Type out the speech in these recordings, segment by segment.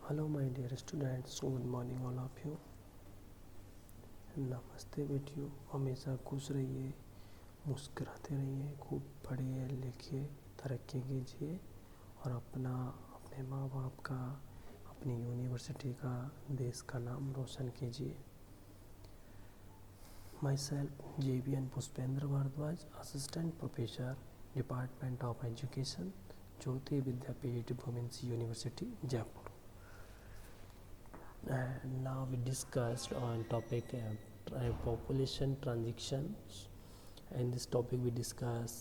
Hello my dear students, good morning all of you. नमस्ते बेटियों, हमेशा खुश रहिए, मुस्कुराते रहिए, खूब पढ़िए लिखिए, तरक्की कीजिए और अपने माँ बाप का, अपनी यूनिवर्सिटी का, देश का नाम रोशन कीजिए। Myself JBN Pushpendra Bhardwaj, assistant professor, department of education, Jyoti Vidyapeeth women's university Jaipur. Now we discussed on topic population transactions. In this topic we discuss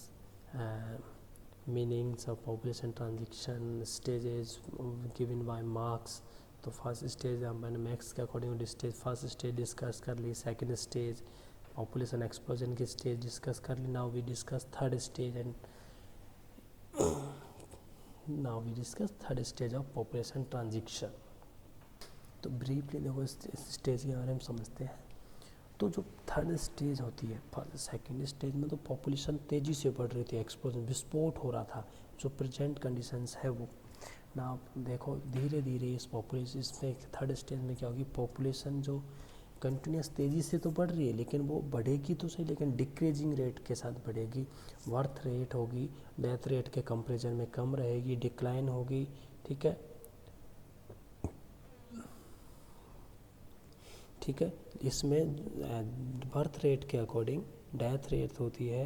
meanings of population transaction, stages given by marks. तो first stage मैंने max के according stage first stage discuss कर ली, second stage population explosion की stage discuss कर ली। Now we discuss third stage and now we discuss third stage of population transition. तो briefly देखो इस स्टेज के बारे में समझते हैं। तो जो थर्ड स्टेज होती है, सेकेंड स्टेज में तो पॉपुलेशन तेज़ी से बढ़ रही थी, एक्सप्लोजन विस्फोट हो रहा था। जो प्रेजेंट कंडीशंस है वो ना देखो धीरे धीरे इस पॉपुलेशन इसमें थर्ड स्टेज में क्या होगी, पॉपुलेशन जो कंटिन्यूस तेज़ी से तो बढ़ रही है लेकिन वो बढ़ेगी तो सही, लेकिन डिक्रीजिंग रेट के साथ बढ़ेगी। बर्थ रेट होगी डेथ रेट के कंपेरिजन में कम रहेगी, डिक्लाइन होगी। ठीक है, ठीक है। इसमें बर्थ रेट के अकॉर्डिंग डेथ रेट होती है,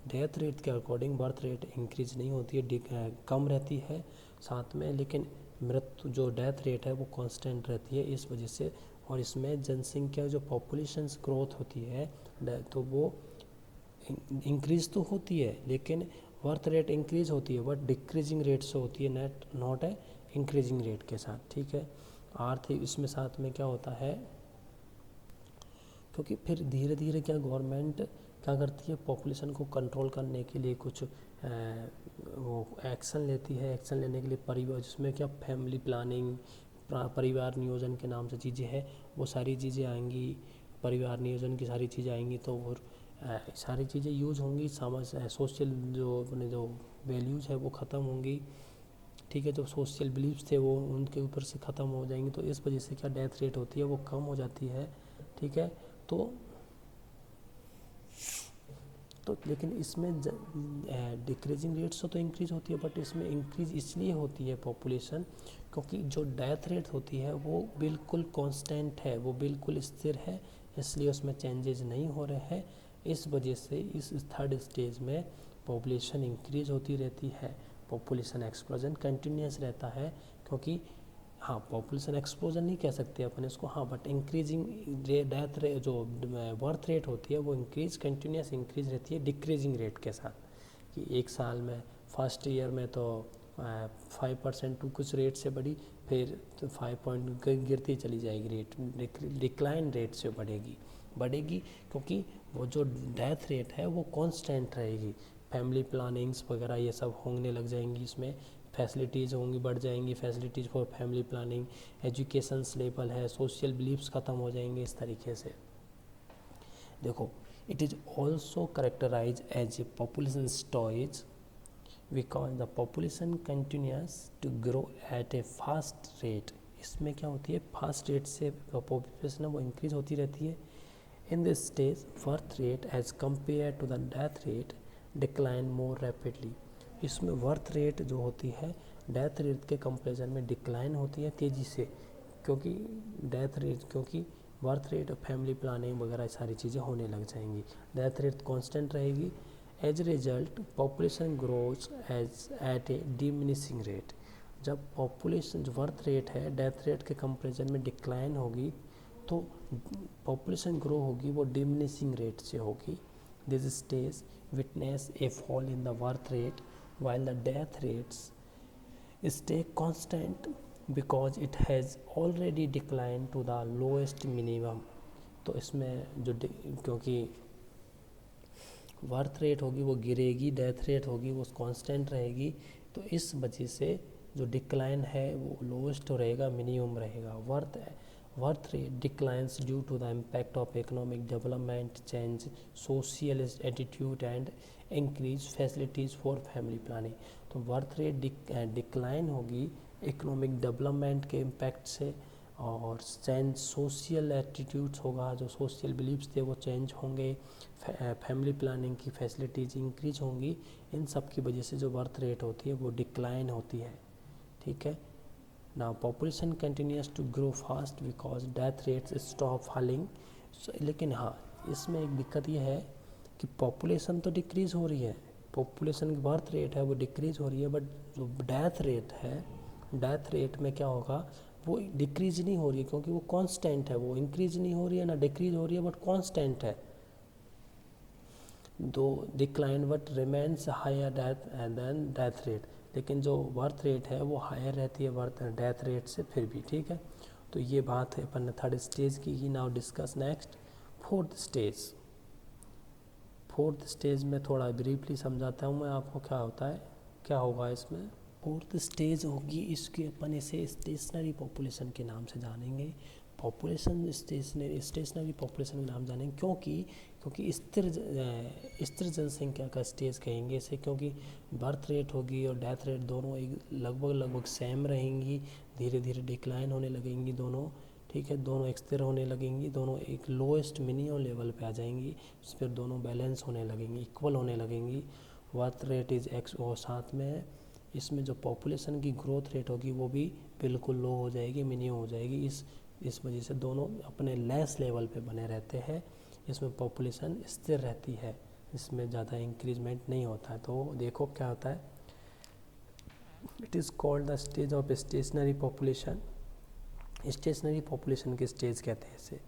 डेथ रेट के अकॉर्डिंग बर्थ रेट इंक्रीज नहीं होती है, कम रहती है साथ में, लेकिन मृत्यु जो डेथ रेट है वो कांस्टेंट रहती है इस वजह से। और इसमें जनसंख्या जो पॉपुलेशन ग्रोथ होती है तो वो इंक्रीज तो होती है लेकिन बर्थ रेट इंक्रीज होती है बट डिक्रीजिंग रेट से होती है, नॉट है इंक्रीजिंग रेट के साथ। ठीक है, आर्थिक इसमें साथ में क्या होता है, क्योंकि फिर धीरे धीरे क्या गवर्नमेंट क्या करती है, पॉपुलेशन को कंट्रोल करने के लिए कुछ वो एक्शन लेती है। एक्शन लेने के लिए परिवार, जिसमें क्या फैमिली प्लानिंग, परिवार नियोजन के नाम से चीज़ें हैं, वो सारी चीज़ें आएंगी, परिवार नियोजन की सारी चीज़ें आएंगी। तो वो सारी चीज़ें यूज होंगी, समाज सोशल जो अपने जो वैल्यूज़ है वो ख़त्म होंगी। ठीक है, जो सोशल बिलीव्स थे वो उनके ऊपर से ख़त्म हो जाएंगे, तो इस वजह से क्या डेथ रेट होती है वो कम हो जाती है। ठीक है, तो लेकिन इसमें डिक्रीजिंग रेट से तो इंक्रीज होती है बट इसमें इंक्रीज इसलिए होती है पॉपुलेशन क्योंकि जो डेथ रेट होती है वो बिल्कुल कांस्टेंट है, वो बिल्कुल स्थिर है, इसलिए उसमें चेंजेस नहीं हो रहे हैं। इस वजह से इस थर्ड स्टेज में पॉपुलेशन इंक्रीज होती रहती है, पॉपुलेशन एक्सप्लोजन कंटिन्यूस रहता है। क्योंकि हाँ, पॉपुलेशन एक्सप्लोजन नहीं कह सकते अपन इसको, हाँ, बट इंक्रीजिंग डेथ रेट जो बर्थ रेट होती है वो कंटिन्यूस इंक्रीज रहती है डिक्रीजिंग रेट के साथ। कि एक साल में फर्स्ट ईयर में तो 5% टू कुछ रेट से बढ़ी, फिर तो 5 पॉइंट गिरती चली जाएगी, रेट डिक्लाइन रेट से बढ़ेगी क्योंकि वो जो डेथ रेट है वो कांस्टेंट रहेगी। फैमिली प्लानिंग्स वगैरह ये सब होने लग जाएंगी, इसमें फैसिलिटीज़ होंगी, बढ़ जाएंगी facilities for family planning, education level है, सोशल बिलीव्स ख़त्म हो जाएंगे इस तरीके से। देखो, it is also characterise as a population storage because the population continues to grow at a fast rate. इसमें क्या होती है, फास्ट रेट से पॉपुलेशन है वो इंक्रीज होती रहती है। In this stage birth rate as compare to the death rate decline more rapidly. इसमें बर्थ रेट जो होती है डेथ रेट के कंपेरिजन में डिक्लाइन होती है तेज़ी से, क्योंकि बर्थ रेट फैमिली प्लानिंग वगैरह सारी चीज़ें होने लग जाएंगी, डेथ रेट कांस्टेंट रहेगी। As a result population grows as at a diminishing rate. जब पॉपुलेशन जो बर्थ रेट है डेथ रेट के कंपेरिजन में डिक्लाइन होगी तो पॉपुलेशन ग्रो होगी वो डिमिनिशिंग रेट से होगी। This stage witness A fall in the birth rate while the death rates stay constant because it has already declined to the lowest minimum। तो इसमें जो क्योंकि बर्थ रेट होगी वो गिरेगी, डेथ रेट होगी वो कांस्टेंट रहेगी, तो इस वजह से जो डिक्लाइन है वो लोएस्ट रहेगा, मिनिमम रहेगा। Birth rate declines due to the impact of economic development, change social attitude and increase facilities for family planning. तो बर्थ रेट डिक्लाइन होगी इकोनॉमिक डेवलपमेंट के इम्पैक्ट से, और चेंज सोशल एटीट्यूड्स होगा, जो सोशल बिलीव्स थे वो चेंज होंगे, फैमिली प्लानिंग की फैसिलिटीज़ इंक्रीज होंगी। इन सब की वजह से जो बर्थ रेट होती है वो डिक्लाइन होती है, ठीक है। Now population continues to grow fast because death rates stop falling. लेकिन हाँ, इसमें एक दिक्कत ये है कि पॉपुलेशन तो डिक्रीज़ हो रही है, पॉपुलेशन की बर्थ रेट है वो डिक्रीज़ हो रही है, बट जो डेथ रेट है, डेथ रेट में क्या होगा, वो डिक्रीज़ नहीं हो रही है, क्योंकि वो कांस्टेंट है, वो इंक्रीज नहीं हो रही है ना डिक्रीज हो रही है, बट कांस्टेंट है। दो decline but remains higher death and then death rate, लेकिन जो बर्थ रेट है वो हायर रहती है बर्थ डेथ रेट से फिर भी, ठीक है। तो ये बात है अपन ने थर्ड स्टेज की। Now discuss next fourth stage. Fourth stage में थोड़ा ब्रीफली समझाता हूँ मैं आपको क्या होता है, क्या होगा इसमें। फोर्थ स्टेज होगी, इसके अपन इसे स्टेशनरी पॉपुलेशन के नाम से जानेंगे। पॉपुलेशन स्टेशनरी पॉपुलेशन के नाम जानेंगे, क्योंकि स्थिर जनसंख्या का स्टेज कहेंगे इसे, क्योंकि बर्थ रेट होगी और डेथ रेट दोनों एक लगभग सेम रहेंगी, धीरे धीरे डिक्लाइन होने लगेंगी दोनों, ठीक है। दोनों एक स्थिर होने लगेंगी, दोनों एक लोएस्ट मिनिमम लेवल पे आ जाएंगी, फिर दोनों बैलेंस होने लगेंगी, इक्वल होने लगेंगी। बर्थ रेट इज एक्स, और साथ में इसमें जो पॉपुलेशन की ग्रोथ रेट होगी वो भी बिल्कुल लो हो जाएगी, मिनिमम हो जाएगी। इस वजह से दोनों अपने लेस लेवल पे बने रहते हैं। इसमें पॉपुलेशन स्थिर रहती है, इसमें ज़्यादा इंक्रीजमेंट नहीं होता है। तो देखो क्या होता है, it is called the stage of stationary population. Stationary population के स्टेज कहते हैं इसे।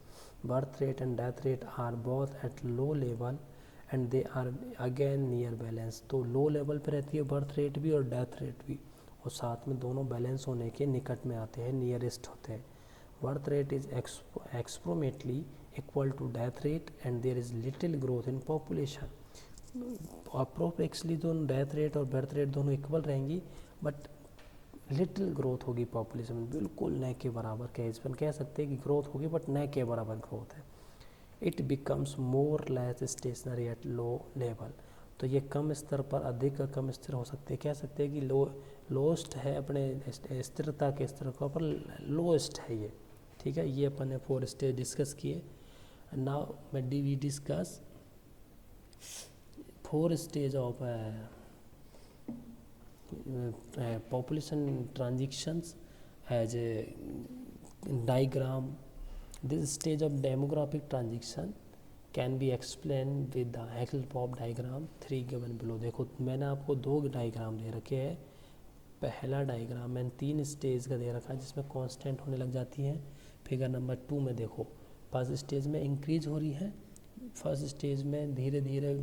Birth rate and death rate are both at low level and they are again near balance. तो लो लेवल पे रहती है बर्थ रेट भी और डेथ रेट भी, और साथ में दोनों बैलेंस होने के निकट में आते हैं, नियरेस्ट होते हैं। बर्थ रेट इज एक्सप्रोमेटली equal to death rate and there is little growth in population. Approximately दोनों डेथ रेट और बर्थ रेट दोनों इक्वल रहेंगी, बट लिटिल ग्रोथ होगी पॉपुलेशन में, बिल्कुल न के बराबर कह सकते हैं कि ग्रोथ होगी बट न के बराबर ग्रोथ है। It becomes more less stationary at low level. तो ये कम स्तर पर अधिक कम स्थिर हो सकते हैं, कह सकते हैं कि लोएस्ट है, अपने स्थिरता के स्तर पर लोएस्ट है ये, ठीक है। ये अपन ने 4 स्टेज डिस्कस किए। Now we discuss 4 stage of population transitions as a diagram. This stage of demographic transition can be explained with the help of diagram 3 given below। देखो मैंने आपको 2 डायग्राम दे रखे हैं। पहला डायग्राम मैंने 3 स्टेज का दे रखा है जिसमें कांस्टेंट होने लग जाती है। फिगर नंबर 2 में देखो फर्स्ट स्टेज में इंक्रीज हो रही है, फर्स्ट स्टेज में धीरे धीरे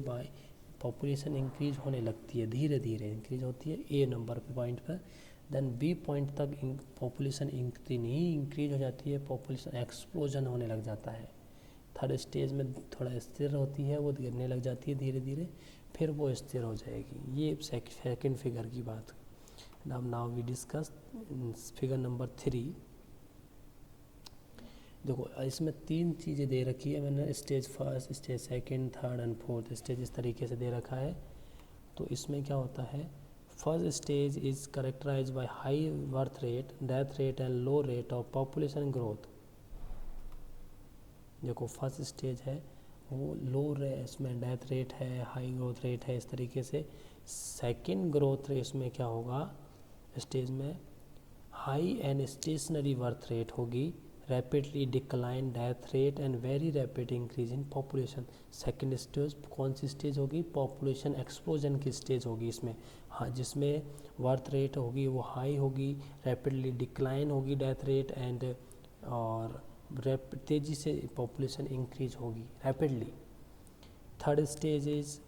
पॉपुलेशन इंक्रीज होने लगती है, धीरे धीरे इंक्रीज होती है ए नंबर पे पॉइंट पर। देन बी पॉइंट तक पॉपुलेशन नहीं इंक्रीज हो जाती है, पॉपुलेशन एक्सप्लोजन होने लग जाता है। थर्ड स्टेज में थोड़ा स्थिर होती है, वो गिरने लग जाती है धीरे धीरे, फिर वो स्थिर हो जाएगी। ये सेकंड फिगर की बात। Now we discuss figure number 3। देखो इसमें 3 चीज़ें दे रखी है मैंने, stage first, stage second, third and fourth stage इस तरीके से दे रखा है। तो इसमें क्या होता है, first stage is characterize by high birth rate, death rate and low rate of population growth. देखो फर्स्ट स्टेज है वो लो रे, इसमें डेथ रेट है, हाई ग्रोथ रेट है, इस तरीके से। सेकंड ग्रोथ रेट इसमें क्या होगा, स्टेज में high and stationary birth rate होगी, rapidly decline death rate and very rapid increase in population. Second stage कौन सी स्टेज होगी, पॉपुलेशन एक्सप्लोजन की स्टेज होगी इसमें। हाँ, जिसमें बर्थ रेट होगी वो हाई होगी, रैपिडली डिक्लाइन होगी डेथ रेट एंड, और तेज़ी से पॉपुलेशन इंक्रीज होगी rapidly. Third stage is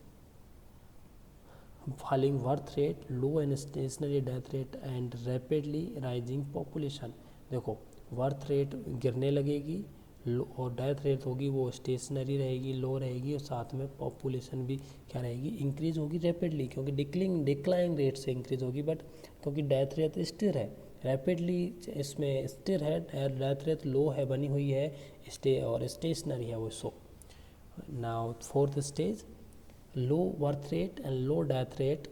falling birth rate, low and stationary death rate and rapidly rising population। देखो बर्थ रेट गिरने लगेगी और डेथ रेट होगी वो स्टेशनरी रहेगी, लो रहेगी, और साथ में पॉपुलेशन भी क्या रहेगी, इंक्रीज होगी रैपिडली, क्योंकि डिक्लाइन रेट से इंक्रीज होगी, बट क्योंकि डेथ रेट स्थिर है, रैपिडली इसमें स्थिर है, डेथ रेट लो है, बनी हुई है, और स्टेशनरी है वो। So now fourth stage, low birth rate and low death rate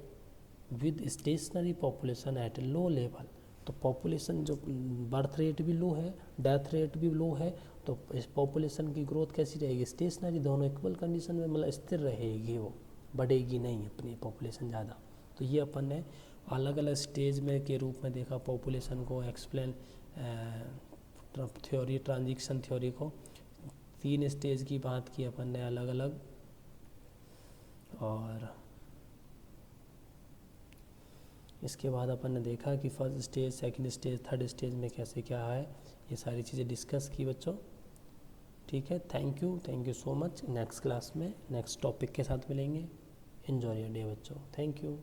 with stationary population at a low level। तो पॉपुलेशन जो बर्थ रेट भी लो है, डेथ रेट भी लो है, तो इस पॉपुलेशन की ग्रोथ कैसी रहेगी, स्टेशनरी, दोनों इक्वल कंडीशन में मतलब स्थिर रहेगी, वो बढ़ेगी नहीं अपनी पॉपुलेशन ज़्यादा। तो ये अपन ने अलग अलग स्टेज में के रूप में देखा पॉपुलेशन को, एक्सप्लेन थ्योरी, ट्रांजिशन थ्योरी को, 3 स्टेज की बात की अपन ने अलग अलग। और इसके बाद अपन ने देखा कि first stage, second stage, third stage में कैसे क्या है, ये सारी चीज़ें डिस्कस की बच्चों। ठीक है, thank you so much. Next class में नेक्स्ट टॉपिक के साथ मिलेंगे। एंजॉय योर डे बच्चों, थैंक यू।